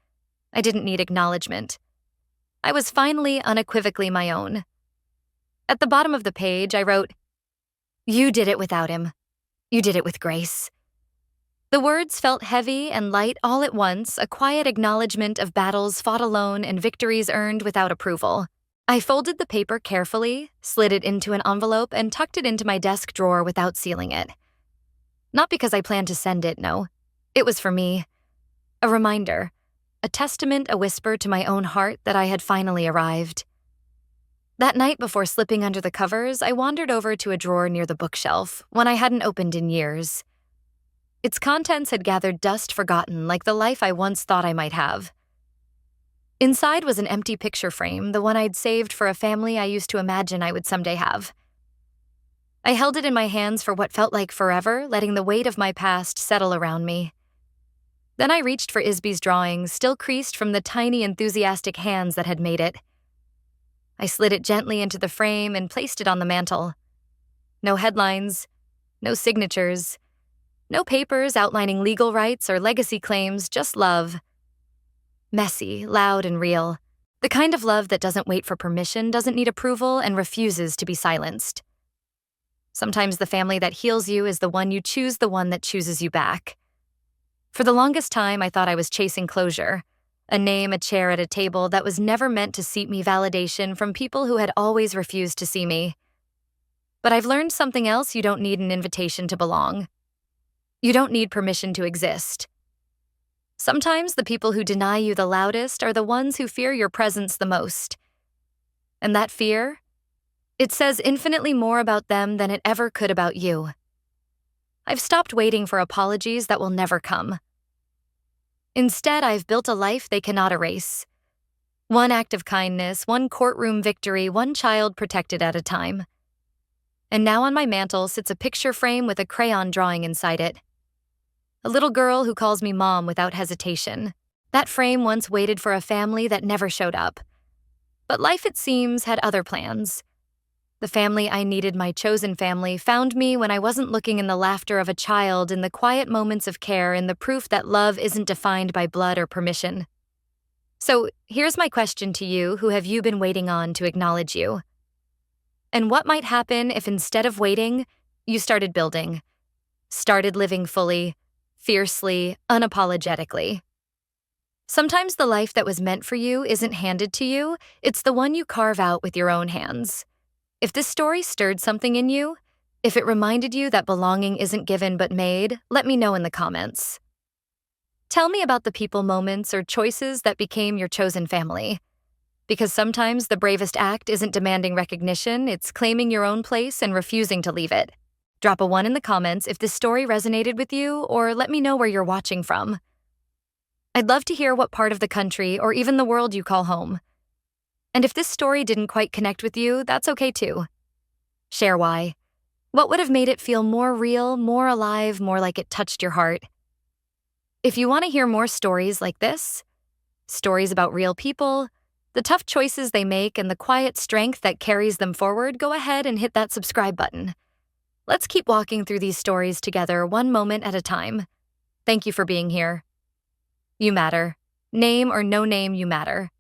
I didn't need acknowledgement. I was finally unequivocally my own. At the bottom of the page, I wrote, You did it without him. You did it with grace. The words felt heavy and light all at once, a quiet acknowledgement of battles fought alone and victories earned without approval. I folded the paper carefully, slid it into an envelope, and tucked it into my desk drawer without sealing it. Not because I planned to send it, no. It was for me. A reminder, a testament, a whisper to my own heart that I had finally arrived. That night before slipping under the covers, I wandered over to a drawer near the bookshelf, one I hadn't opened in years. Its contents had gathered dust forgotten, like the life I once thought I might have. Inside was an empty picture frame, the one I'd saved for a family I used to imagine I would someday have. I held it in my hands for what felt like forever, letting the weight of my past settle around me. Then I reached for Isby's drawings, still creased from the tiny, enthusiastic hands that had made it. I slid it gently into the frame and placed it on the mantel. No headlines, no signatures, no papers outlining legal rights or legacy claims, just love. Messy, loud, and real. The kind of love that doesn't wait for permission, doesn't need approval, and refuses to be silenced. Sometimes the family that heals you is the one you choose, the one that chooses you back. For the longest time, I thought I was chasing closure. A name, a chair at a table that was never meant to seat me validation from people who had always refused to see me. But I've learned something else: you don't need an invitation to belong. You don't need permission to exist. Sometimes the people who deny you the loudest are the ones who fear your presence the most. And that fear? It says infinitely more about them than it ever could about you. I've stopped waiting for apologies that will never come. Instead, I've built a life they cannot erase. One act of kindness, one courtroom victory, one child protected at a time. And now on my mantel sits a picture frame with a crayon drawing inside it. A little girl who calls me mom without hesitation. That frame once waited for a family that never showed up. But life, it seems, had other plans. The family I needed, my chosen family, found me when I wasn't looking, in the laughter of a child, in the quiet moments of care, in the proof that love isn't defined by blood or permission. So here's my question to you: who have you been waiting on to acknowledge you? And what might happen if instead of waiting, you started building, started living fully, fiercely, unapologetically? Sometimes the life that was meant for you isn't handed to you, it's the one you carve out with your own hands. If this story stirred something in you, if it reminded you that belonging isn't given but made, let me know in the comments. Tell me about the people, moments, or choices that became your chosen family. Because sometimes the bravest act isn't demanding recognition, it's claiming your own place and refusing to leave it. Drop a 1 in the comments if this story resonated with you, or let me know where you're watching from. I'd love to hear what part of the country or even the world you call home. And if this story didn't quite connect with you, that's okay too. Share why. What would have made it feel more real, more alive, more like it touched your heart? If you want to hear more stories like this, stories about real people, the tough choices they make, and the quiet strength that carries them forward, go ahead and hit that subscribe button. Let's keep walking through these stories together, one moment at a time. Thank you for being here. You matter. Name or no name, you matter.